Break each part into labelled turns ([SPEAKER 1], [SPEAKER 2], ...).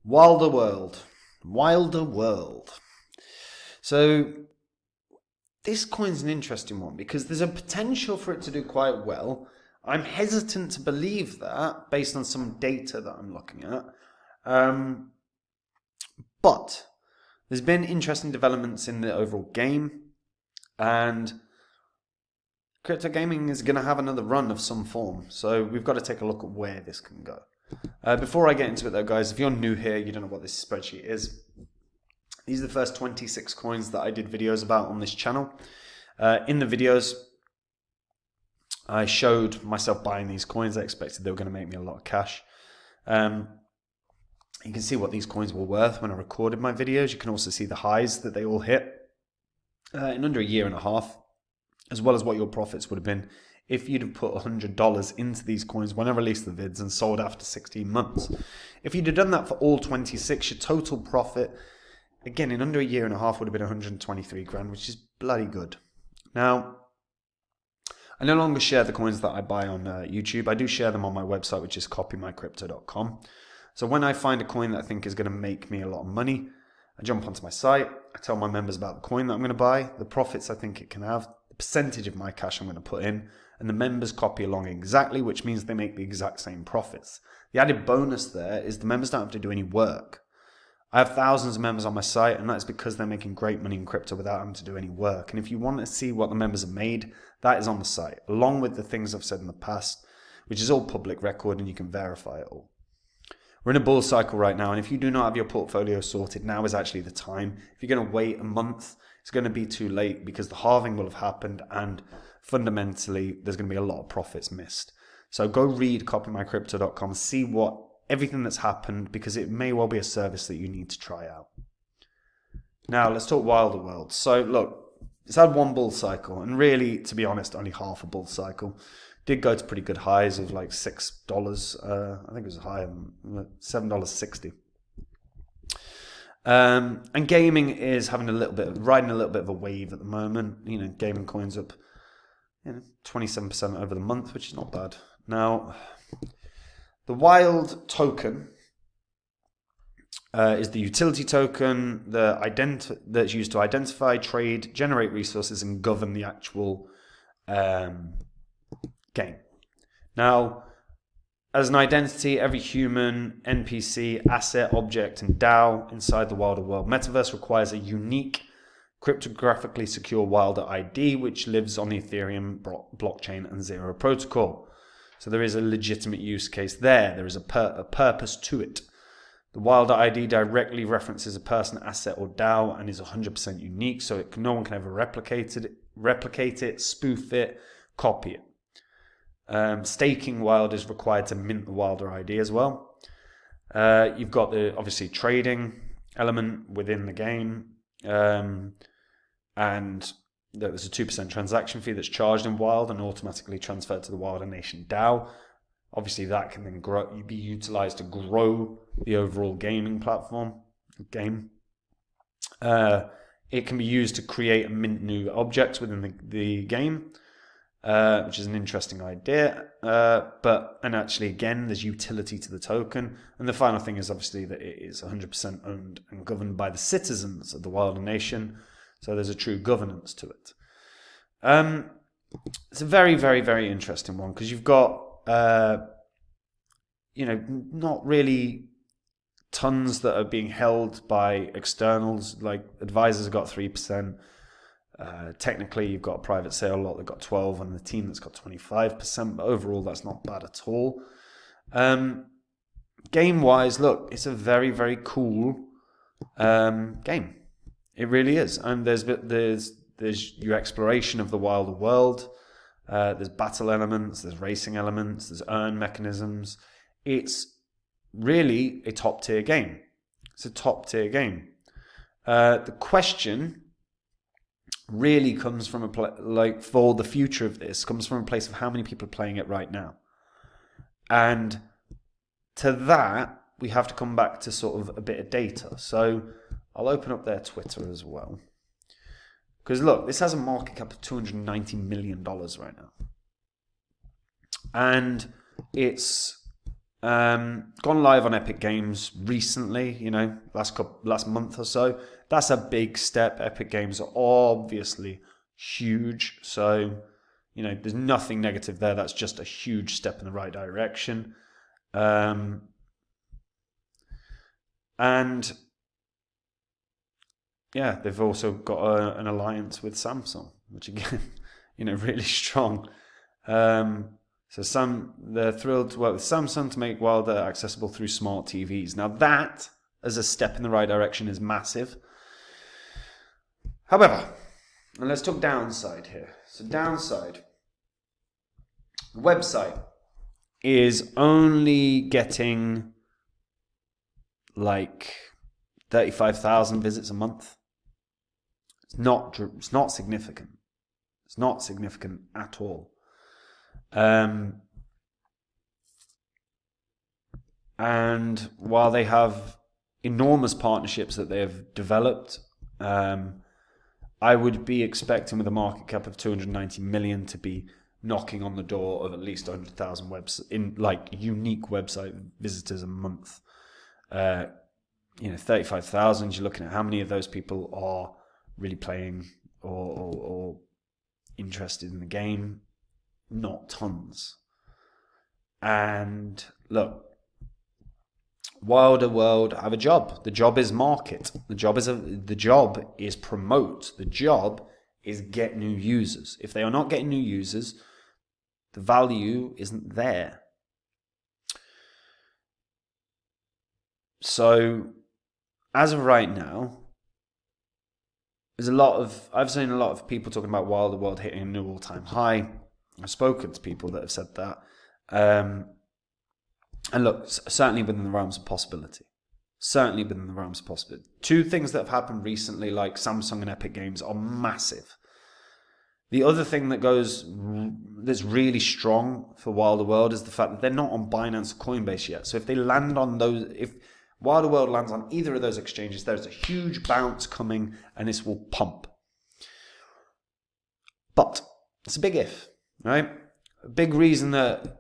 [SPEAKER 1] Wilder World. Wilder World. So this coin's an interesting one because there's a potential for it to do quite well. I'm hesitant to believe that based on some data that I'm looking at. But there's been interesting developments in the overall game, and crypto gaming is going to have another run of some form. So we've got to take a look at where this can go. Before I get into it though, guys, if you're new here, you don't know what this spreadsheet is. These are the first 26 coins that I did videos about on this channel. In the videos, I showed myself buying these coins. I expected they were going to make me a lot of cash. You can see what these coins were worth when I recorded my videos. You can also see the highs that they all hit in under a year and a half, as well as what your profits would have been if you'd have put $100 into these coins when I released the vids and sold after 16 months. If you'd have done that for all 26, your total profit, again, in under a year and a half would have been 123 grand, which is bloody good. Now, I no longer share the coins that I buy on YouTube. I do share them on my website, which is copymycrypto.com. So when I find a coin that I think is going to make me a lot of money, I jump onto my site, I tell my members about the coin that I'm going to buy, the profits I think it can have, the percentage of my cash I'm going to put in, and the members copy along exactly, which means they make the exact same profits. The added bonus there is the members don't have to do any work. I have thousands of members on my site, and that's because they're making great money in crypto without having to do any work. And if you want to see what the members have made, that is on the site, along with the things I've said in the past, which is all public record and you can verify it all. We're in a bull cycle right now, and if you do not have your portfolio sorted, now is actually the time. If you're going to wait a month, it's going to be too late because the halving will have happened, and fundamentally, there's going to be a lot of profits missed. So go read copymycrypto.com, see what everything that's happened, because it may well be a service that you need to try out. Now, let's talk Wilder World. So, look, it's had one bull cycle, and really, to be honest, only half a bull cycle. Did go to pretty good highs of like $6. I think it was higher than $7.60. And gaming is having riding a little bit of a wave at the moment. You know, gaming coins up 27% over the month, which is not bad. Now, the Wild token is the utility token that's used to identify, trade, generate resources, and govern the actual game. Now, as an identity, every human, NPC, asset, object, and DAO inside the Wilder World metaverse requires a unique, cryptographically secure Wilder ID, which lives on the Ethereum blockchain and Zero protocol. So there is a legitimate use case there. There is a purpose to it. The Wilder ID directly references a person, asset, or DAO and is 100% unique, so no one can ever replicate it, spoof it, copy it. Staking Wild is required to mint the Wilder ID as well. You've got the obviously trading element within the game, and there's a 2% transaction fee that's charged in Wild and automatically transferred to the Wilder Nation DAO. Obviously, that can then be utilized to grow the overall gaming game. It can be used to create and mint new objects within the game. Which is an interesting idea, and actually again there's utility to the token, and the final thing is obviously that it is 100% owned and governed by the citizens of the Wilder Nation, so there's a true governance to it. It's a very, very, very interesting one because you've got not really tons that are being held by externals, like advisors have got 3%. Technically, you've got a private sale lot that got 12 and the team that's got 25%, but overall, that's not bad at all. Game-wise, look, it's a very, very cool game. It really is. And there's your exploration of the Wilder World. There's battle elements, there's racing elements, there's earn mechanisms. It's really a top-tier game. It's a top-tier game. The question really comes from for the future of this, comes from a place of how many people are playing it right now. And to that, we have to come back to sort of a bit of data. So I'll open up their Twitter as well. Because look, this has a market cap of $290 million right now. And it's gone live on Epic Games recently, you know, last month or so. That's a big step. Epic Games are obviously huge, so you know, there's nothing negative there. That's just a huge step in the right direction. And yeah, they've also got an alliance with Samsung, which again, you know, really strong. So they're thrilled to work with Samsung to make Wilder accessible through smart TVs. Now that, as a step in the right direction, is massive. However, and let's talk downside here. So downside, the website is only getting like 35,000 visits a month. It's not significant. It's not significant at all. And while they have enormous partnerships that they have developed, I would be expecting with a market cap of 290 million to be knocking on the door of at least 100,000 unique website visitors a month. 35,000. You're looking at how many of those people are really playing or interested in the game. Not tons. And look, Wilder World have a job. The job is market. The job is promote. The job is get new users. If they are not getting new users, the value isn't there. So, as of right now, I've seen a lot of people talking about Wilder World hitting a new all-time high. I've spoken to people that have said that. And look, certainly within the realms of possibility. Certainly within the realms of possibility. Two things that have happened recently, like Samsung and Epic Games, are massive. The other thing that's really strong for Wilder World is the fact that they're not on Binance or Coinbase yet. So if they land on those, if Wilder World lands on either of those exchanges, there's a huge bounce coming and this will pump. But it's a big if, right? A big reason that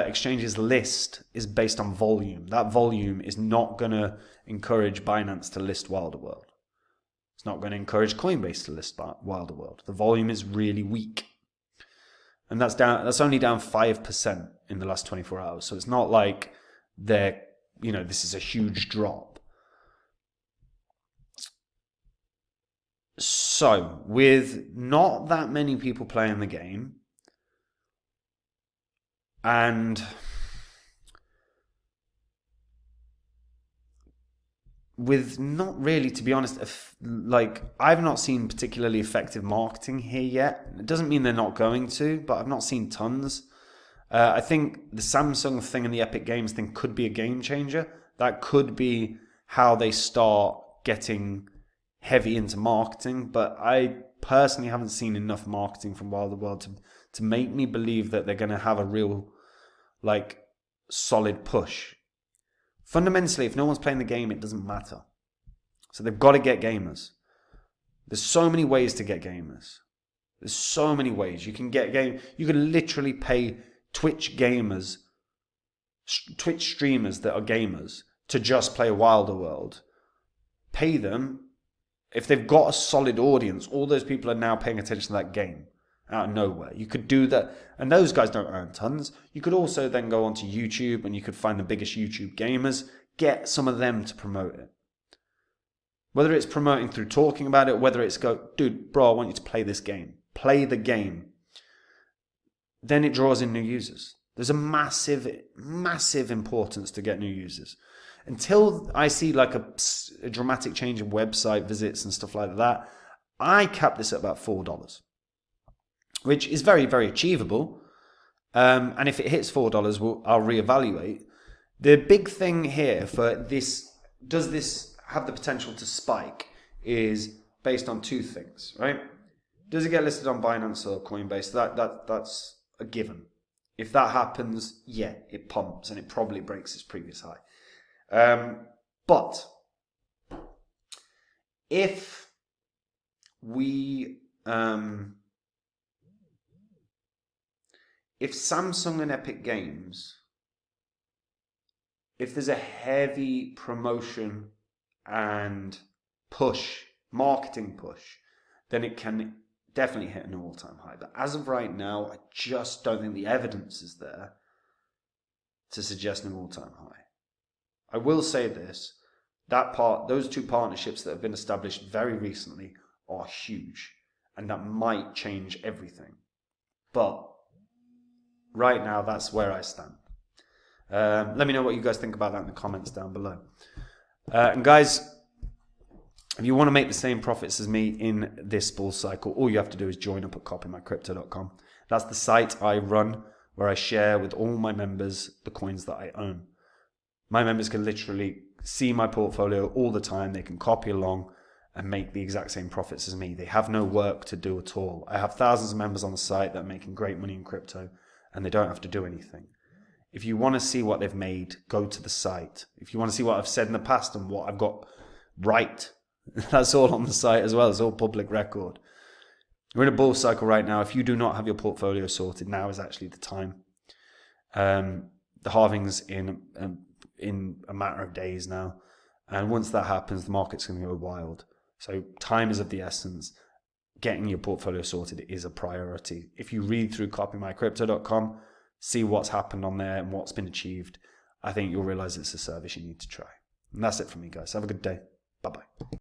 [SPEAKER 1] exchanges list is based on volume. That volume is not going to encourage Binance to list Wilder World. It's not going to encourage Coinbase to list Wilder World. The volume is really weak. And that's only down 5% in the last 24 hours. So it's not like this is a huge drop. So with not that many people playing the game, and with not really, to be honest, I've not seen particularly effective marketing here yet. It doesn't mean they're not going to, but I've not seen tons. I think the Samsung thing and the Epic Games thing could be a game changer. That could be how they start getting heavy into marketing. But I personally haven't seen enough marketing from Wilder World to make me believe that they're going to have a real solid push. Fundamentally, if no one's playing the game, it doesn't matter. So they've got to get gamers. There's so many ways to get gamers. There's so many ways. You can literally pay Twitch streamers that are gamers to just play Wilder World. Pay them. If they've got a solid audience, all those people are now paying attention to that game out of nowhere. You could do that, and those guys don't earn tons. You could also then go onto YouTube and you could find the biggest YouTube gamers, get some of them to promote it. Whether it's promoting through talking about it, whether it's dude, bro, I want you to play this game. Play the game. Then it draws in new users. There's a massive, massive importance to get new users. Until I see a dramatic change in website visits and stuff like that, I cap this at about $4. Which is very, very achievable. And if it hits $4, I'll reevaluate. The big thing here for this, does this have the potential to spike, is based on two things, right? Does it get listed on Binance or Coinbase? That's a given. If that happens, yeah, it pumps and it probably breaks its previous high. But if Samsung and Epic Games if there's a heavy promotion and push, marketing push, then it can definitely hit an all-time high. But as of right now, I just don't think the evidence is there to suggest an all-time high. I will say this, those two partnerships that have been established very recently are huge, and that might change everything. But right now, that's where I stand. Let me know what you guys think about that in the comments down below. And guys, if you want to make the same profits as me in this bull cycle, all you have to do is join up at copymycrypto.com. That's the site I run where I share with all my members the coins that I own. My members can literally see my portfolio all the time. They can copy along and make the exact same profits as me. They have no work to do at all. I have thousands of members on the site that are making great money in crypto, and they don't have to do anything. If you want to see what they've made, go to the site. If you want to see what I've said in the past and what I've got right, that's all on the site as well. It's all public record. We're in a bull cycle right now. If you do not have your portfolio sorted, now is actually the time. The halving's in a matter of days now. And once that happens, the market's going to go wild. So time is of the essence. Getting your portfolio sorted is a priority. If you read through copymycrypto.com, see what's happened on there and what's been achieved, I think you'll realize it's a service you need to try. And that's it from me, guys. Have a good day. Bye-bye.